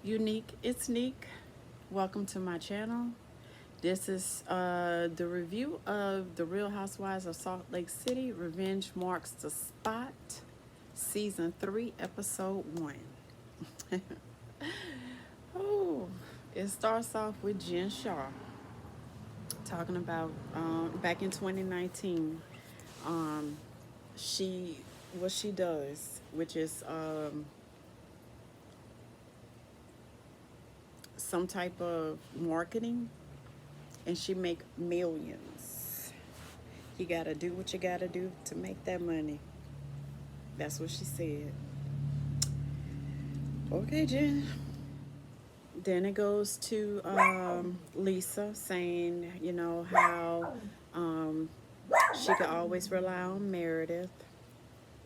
Unique, it's Neek. Welcome to my channel. This is the review of The Real Housewives of Salt Lake City. Revenge Marks the Spot, Season 3, Episode 1. Oh, it starts off with Jen Shaw talking about back in 2019. Um, she what she does, which is some type of marketing, and she make millions. You gotta do what you gotta do to make that money. That's what she said. Okay, Jen. Then it goes to Lisa saying, how um, she could always rely on Meredith.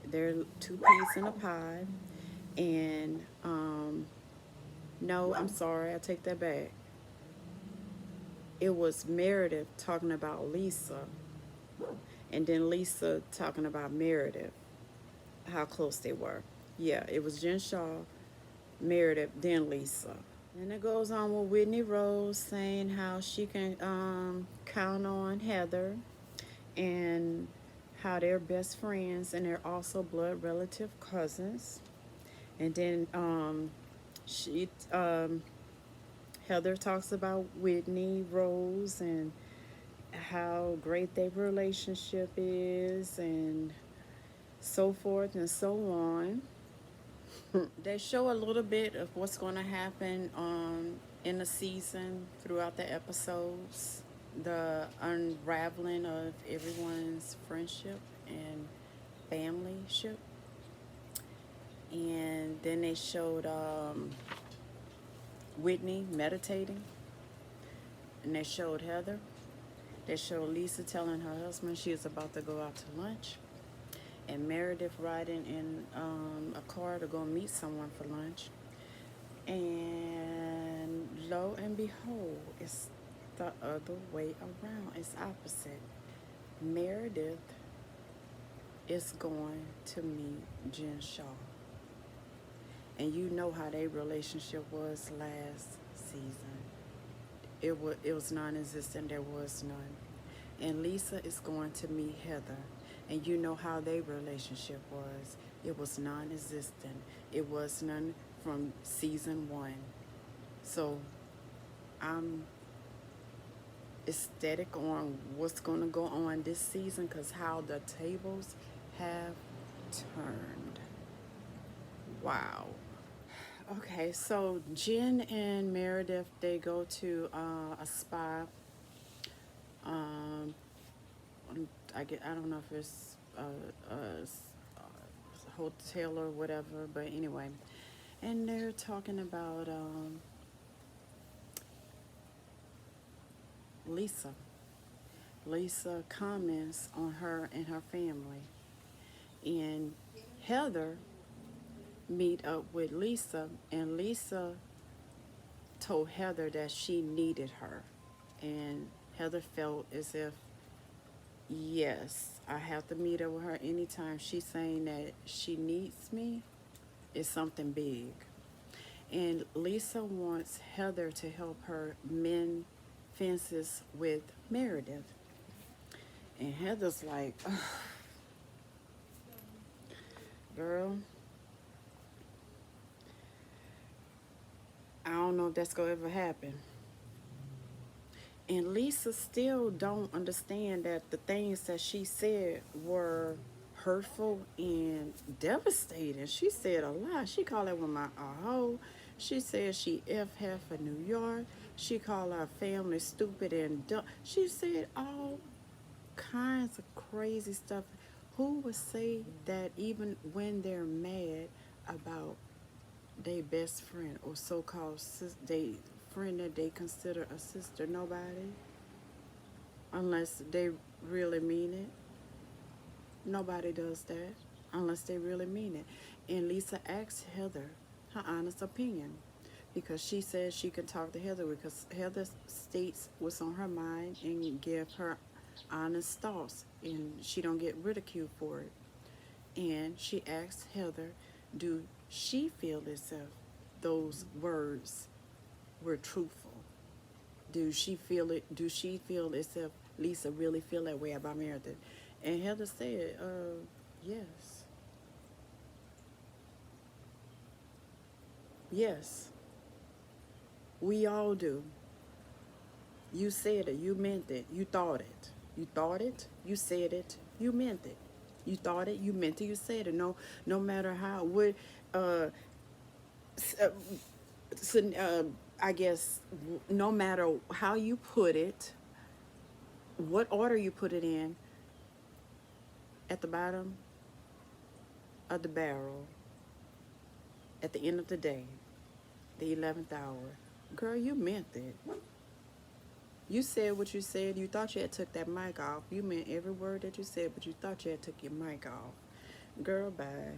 They're two peas in a pod. And no, I'm sorry, I take that back. It was Meredith talking about Lisa, and then Lisa talking about Meredith, how close they were. Yeah, it was Jen Shaw, Meredith, then Lisa. And it goes on with Whitney Rose saying how she can count on Heather and how they're best friends and they're also blood relative cousins. And then she Heather talks about Whitney Rose and how great their relationship is and so forth and so on. They show a little bit of what's going to happen in the season throughout the episodes, the unraveling of everyone's friendship and familyship. And then they showed Whitney meditating, and they showed Heather. They showed Lisa telling her husband she was about to go out to lunch, and Meredith riding in a car to go meet someone for lunch. And lo and behold, it's the other way around. It's opposite. Meredith is going to meet Jen Shaw. And you know how their relationship was last season. It was non-existent. There was none. And Lisa is going to meet Heather. And you know how their relationship was. It was non-existent. It was none from season 1. So I'm ecstatic on what's going to go on this season because how the tables have turned. Wow. Okay, so Jen and Meredith, they go to a spa. Um, I don't know if it's a hotel or whatever, but anyway, and they're talking about Lisa. Lisa comments on her and her family, and Heather meet up with Lisa, and Lisa told Heather that she needed her, and Heather felt as if, yes, I have to meet up with her anytime. She's saying that she needs me is something big. And Lisa wants Heather to help her mend fences with Meredith. And Heather's like, "Ugh, girl, I don't know if that's gonna ever happen." And Lisa still don't understand that the things that she said were hurtful and devastating. She said a lot. She called that woman a hoe. She said she F half of New York. She called our family stupid and dumb. She said all kinds of crazy stuff. Who would say that even when they're mad about their best friend or so-called they friend that they consider a sister? Nobody, unless they really mean it. Nobody does that unless they really mean it. And Lisa asked Heather her honest opinion because she says she can talk to Heather because Heather states what's on her mind and give her honest thoughts, and she don't get ridiculed for it. And she asked Heather, do she feel as if those words were truthful? Do she feel it? Do she feel as if Lisa really feel that way about Meredith? And Heather said, yes, yes, we all do. You said it. You meant it. You thought it. You thought it. You said it. You meant it. You thought it. You meant it. You said it. No, no matter how. What? Uh, uh, so, I guess no matter how you put it, what order you put it in, at the bottom of the barrel, at the end of the day, the 11th hour, girl, you meant it. You said what you said. You thought you had took that mic off. You meant every word that you said, but you thought you had took your mic off. Girl, bye.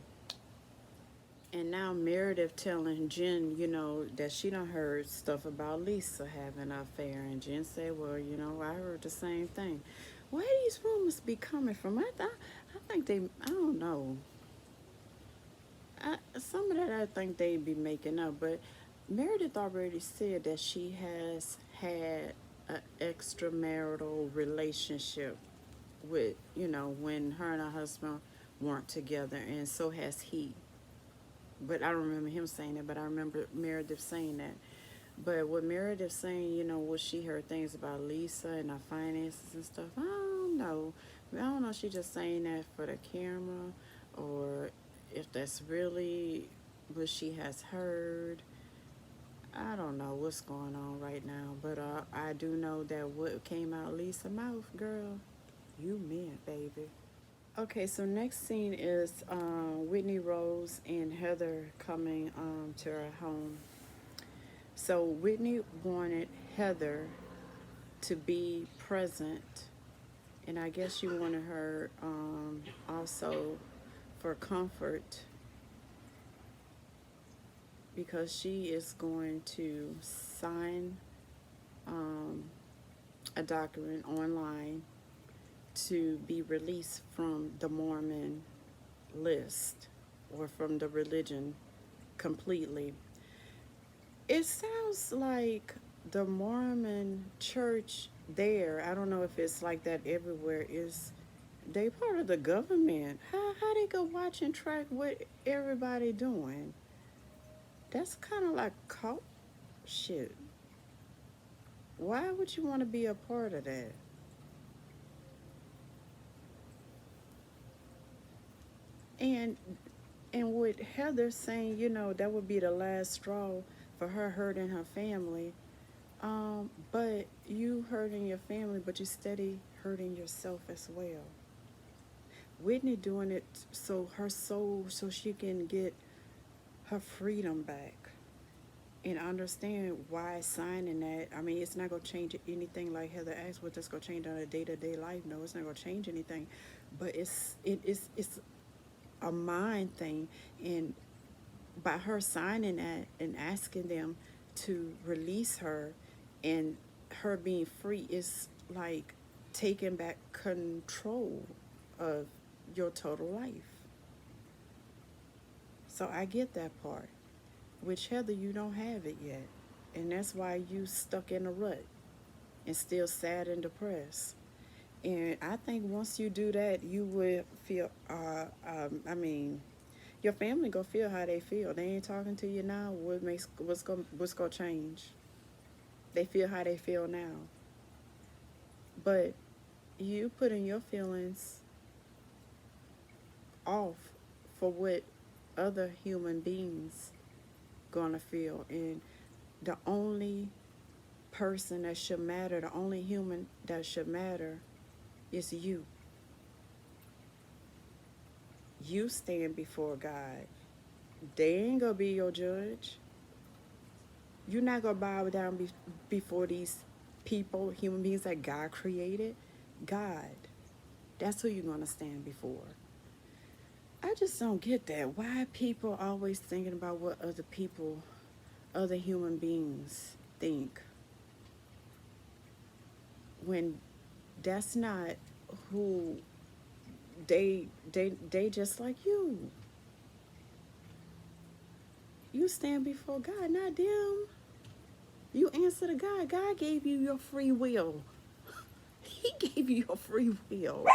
And now Meredith telling Jen, that she done heard stuff about Lisa having an affair. And Jen said, well, I heard the same thing. Where these rumors be coming from? I think they, I don't know. Some of that I think they be making up. But Meredith already said that she has had an extramarital relationship with, when her and her husband weren't together. And so has he. But I don't remember him saying that, but I remember Meredith saying that. But what Meredith saying, what she heard things about Lisa and her finances and stuff, I don't know. I don't know if she just saying that for the camera or if that's really what she has heard. I don't know what's going on right now, but I do know that what came out Lisa's mouth, girl, you meant, baby. Okay, so next scene is Whitney Rose and Heather coming to her home. So Whitney wanted Heather to be present, and I guess she wanted her also for comfort because she is going to sign a document online to be released from the Mormon list or from the religion completely. It sounds like the Mormon church there, I don't know if it's like that everywhere, is they part of the government. How they go watch and track what everybody doing? That's kind of like cult shit. Why would you want to be a part of that? And and with Heather saying, that would be the last straw for her hurting her family. But you hurting your family, but you steady hurting yourself as well. Whitney doing it so her soul, so she can get her freedom back and understand why signing that. I mean, it's not gonna change anything. Like Heather asked, what that's gonna change on a day-to-day life? No, it's not gonna change anything. But it's a mind thing, and by her signing that and asking them to release her and her being free is like taking back control of your total life. So I get that part. Which Heather, you don't have it yet. And that's why you stuck in a rut and still sad and depressed. And I think once you do that, you will feel, I mean, your family gonna feel how they feel. They ain't talking to you now. What's gonna change? They feel how they feel now. But you putting your feelings off for what other human beings gonna feel, and the only person that should matter, the only human that should matter is you. You stand before God. They ain't gonna be your judge. You're not gonna bow down before these people, human beings that God created. God. That's who you're gonna stand before. I just don't get that. Why people always thinking about what other people, other human beings think when that's not who they just like you. You stand before God, not them. You answer to God. God gave you your free will. He gave you your free will.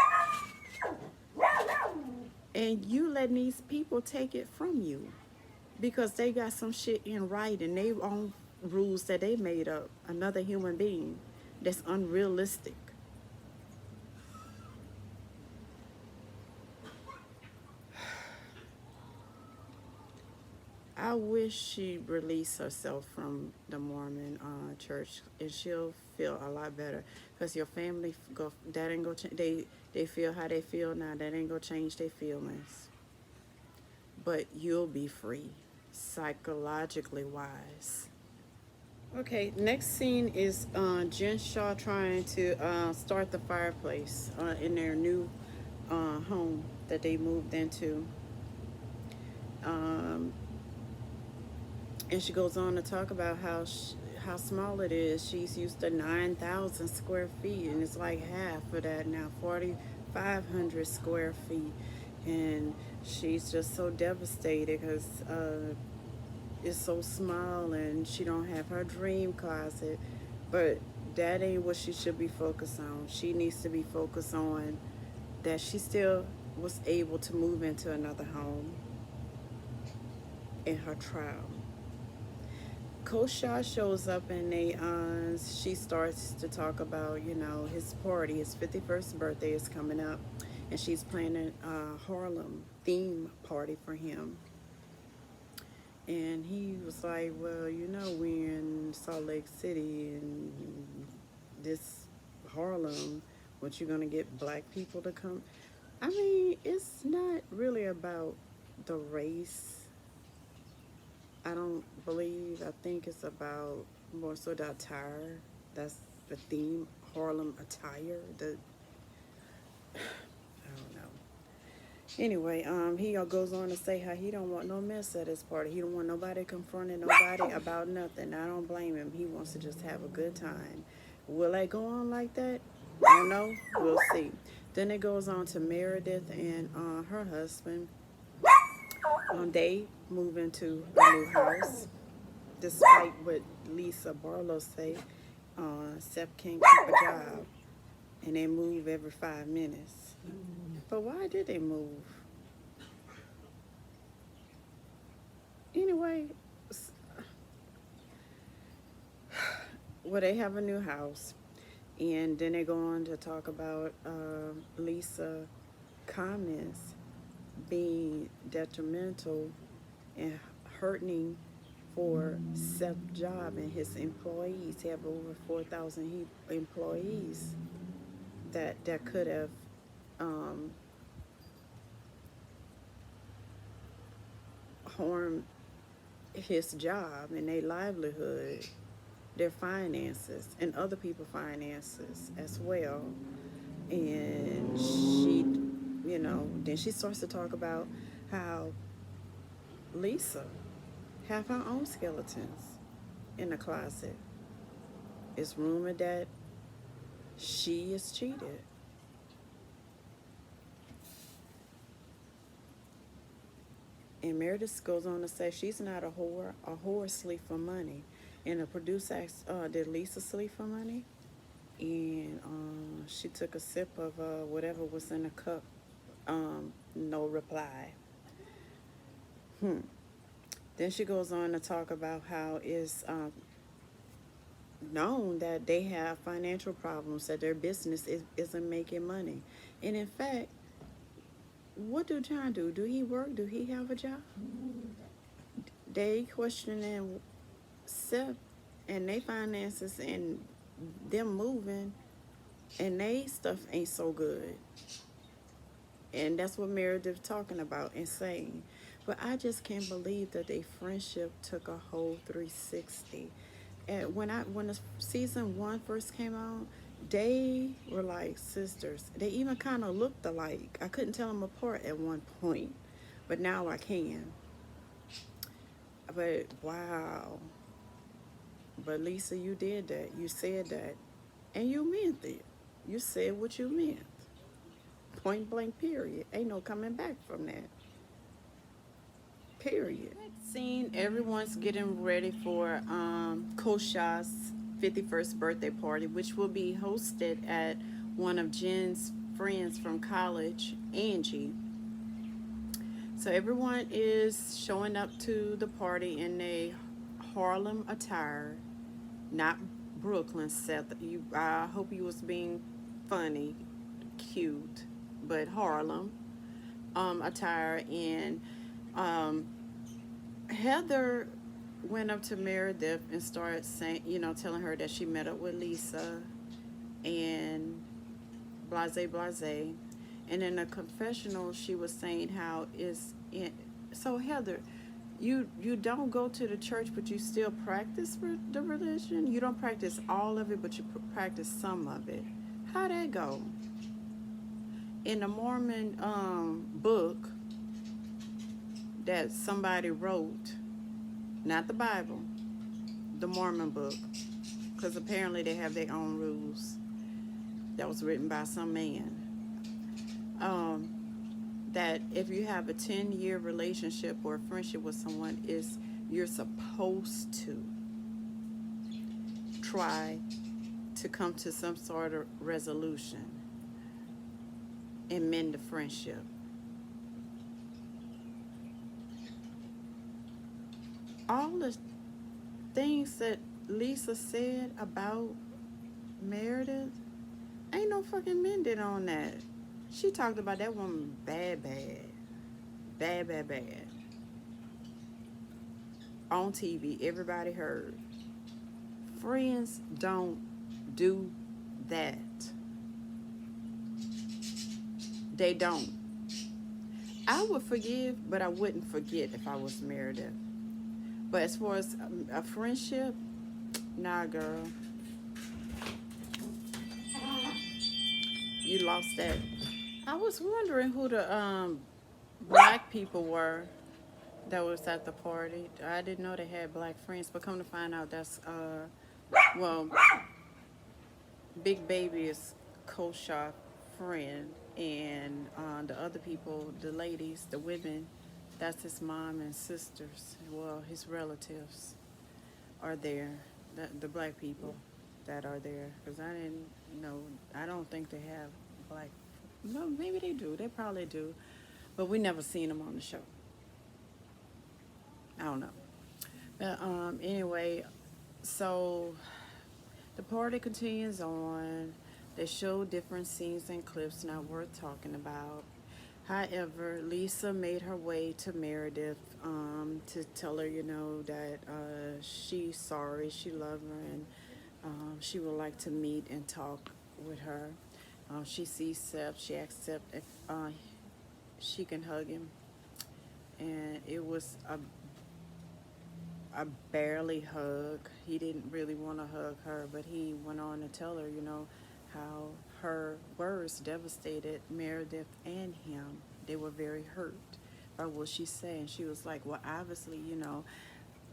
And you letting these people take it from you because they got some shit in writing. They own rules that they made up. Another human being that's unrealistic. I wish she released herself from the Mormon church, and she'll feel a lot better. Cause your family go that ain't gonna change. They feel how they feel now. That ain't gonna change their feelings. But you'll be free, psychologically wise. Okay, next scene is Jen Shaw trying to start the fireplace in their new home that they moved into. Um, and she goes on to talk about how small it is. She's used to 9,000 square feet, and it's like half of that now, 4,500 square feet. And she's just so devastated because is so small and she don't have her dream closet. But that ain't what she should be focused on. She needs to be focused on that she still was able to move into another home in her trial. Coach Shaw shows up and she starts to talk about, his party. His 51st birthday is coming up, and she's planning a Harlem theme party for him. And he was like, well, we're in Salt Lake City and this Harlem, what, you gonna get black people to come? I mean, it's not really about the race. I don't believe. I think it's about more so the attire. That's the theme, Harlem attire. I don't know. Anyway, he goes on to say how he don't want no mess at his party. He don't want nobody confronting nobody about nothing. I don't blame him. He wants to just have a good time. Will they go on like that? I don't know. We'll see. Then it goes on to Meredith and her husband. They move into a new house. Despite what Lisa Barlow say, Seth can't keep a job, and they move every 5 minutes. But why did they move? Anyway, well, they have a new house, and then they go on to talk about Lisa comments being detrimental and hurting for Seth's job and his employees. He have over 4,000 employees that could have harmed his job and their livelihood, their finances, and other people's finances as well. And she, then she starts to talk about how Lisa have her own skeletons in the closet. It's rumored that she is cheated. And Meredith goes on to say she's not a whore. A whore sleep for money. And the producer asked, did Lisa sleep for money? And she took a sip of whatever was in the cup. No reply. Then she goes on to talk about how it's known that they have financial problems, that their business isn't making money. And in fact, what do John do? Do he work? Do he have a job? They questioning Seth and they finances and them moving, and they stuff ain't so good. And that's what Meredith talking about and saying. But I just can't believe that their friendship took a whole 360. And when the season 1 first came out, they were like sisters. They even kind of looked alike. I couldn't tell them apart at one point, but now I can. But wow. But Lisa, you did that. You said that. And you meant it. You said what you meant. Point blank period. Ain't no coming back from that. Period. Scene, everyone's getting ready for Kosha's 51st birthday party, which will be hosted at one of Jen's friends from college, Angie. So everyone is showing up to the party in a Harlem attire, not Brooklyn. Seth, I hope you was being funny, cute, but Harlem attire. And um, Heather went up to Meredith and started saying, telling her that she met up with Lisa and blase blase. And in a confessional, she was saying how it's in. So Heather, you don't go to the church, but you still practice the religion. You don't practice all of it, but you practice some of it. How that go? In the Mormon book that somebody wrote, not the Bible, the Mormon book, because apparently they have their own rules. That was written by some man. That if you have a 10-year relationship or a friendship with someone, you're supposed to try to come to some sort of resolution and mend the friendship. All the things that Lisa said about Meredith, ain't no fucking mending on that. She talked about that woman bad. On TV, everybody heard. Friends don't do that. They don't. I would forgive, but I wouldn't forget if I was Meredith. But as far as a friendship, nah, girl. You lost that. I was wondering who the black people were that was at the party. I didn't know they had black friends, but come to find out, that's well, Big Baby is Kosha friend, and the other people, the ladies, the women, that's his mom and sisters. Well, his relatives are there, the black people that are there, because I didn't know. I don't think they have black. No, maybe they do. They probably do, but we never seen them on the show. I don't know. But anyway, so the party continues on. They show different scenes and clips not worth talking about. However, Lisa made her way to Meredith to tell her, that she's sorry, she loved her, and she would like to meet and talk with her. She sees Seth. She asks Seth if she can hug him, and it was a barely hug. He didn't really want to hug her, but he went on to tell her, how her words devastated Meredith and him. They were very hurt by what she said. And she was like, well, obviously,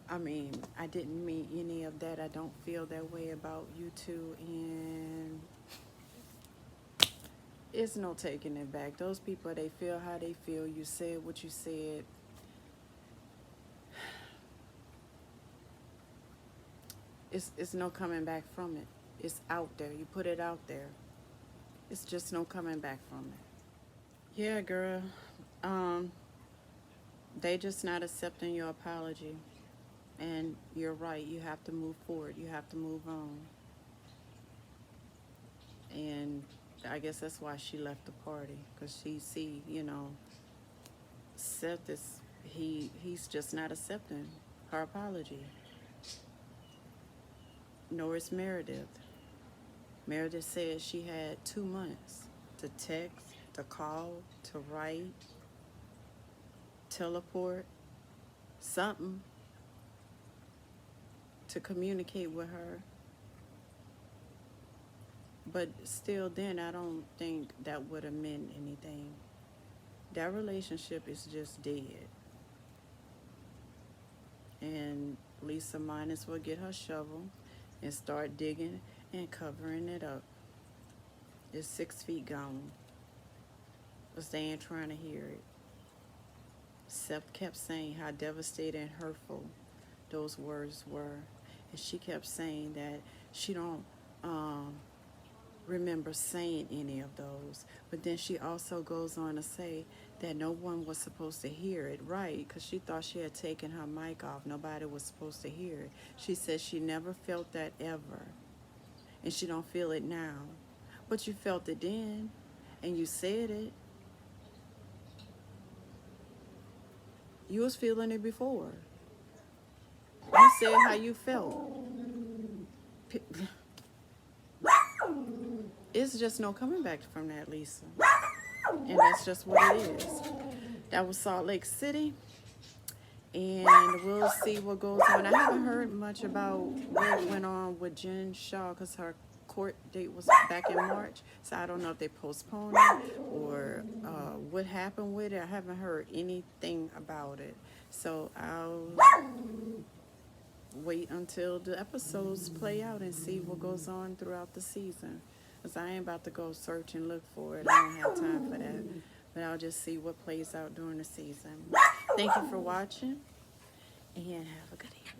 I mean, I didn't mean any of that. I don't feel that way about you two. And it's no taking it back. Those people, they feel how they feel. You said what you said. It's no coming back from it. It's out there. You put it out there. It's just no coming back from it. Yeah, girl. They just not accepting your apology. And you're right. You have to move forward. You have to move on. And I guess that's why she left the party. Because she see, Seth is, he's just not accepting her apology. Nor is Meredith. Meredith said she had 2 months to text, to call, to write, teleport, something to communicate with her. But still then, I don't think that would have meant anything. That relationship is just dead. And Lisa might as well get her shovel and start digging and covering it up. It's 6 feet gone. But they ain't trying to hear it. Seth kept saying how devastating and hurtful those words were. And she kept saying that she don't remember saying any of those. But then she also goes on to say that no one was supposed to hear it, right? Because she thought she had taken her mic off. Nobody was supposed to hear it. She said she never felt that ever. And she don't feel it now. But you felt it then. And you said it. You was feeling it before. You said how you felt. It's just no coming back from that, Lisa. And that's just what it is. That was Salt Lake City. And we'll see what goes on. I haven't heard much about what went on with Jen Shaw because her court date was back in March. So I don't know if they postponed it or what happened with it. I haven't heard anything about it. So I'll wait until the episodes play out and see what goes on throughout the season. Because I ain't about to go search and look for it. I don't have time for that. But I'll just see what plays out during the season. Thank you for watching. And have a good evening.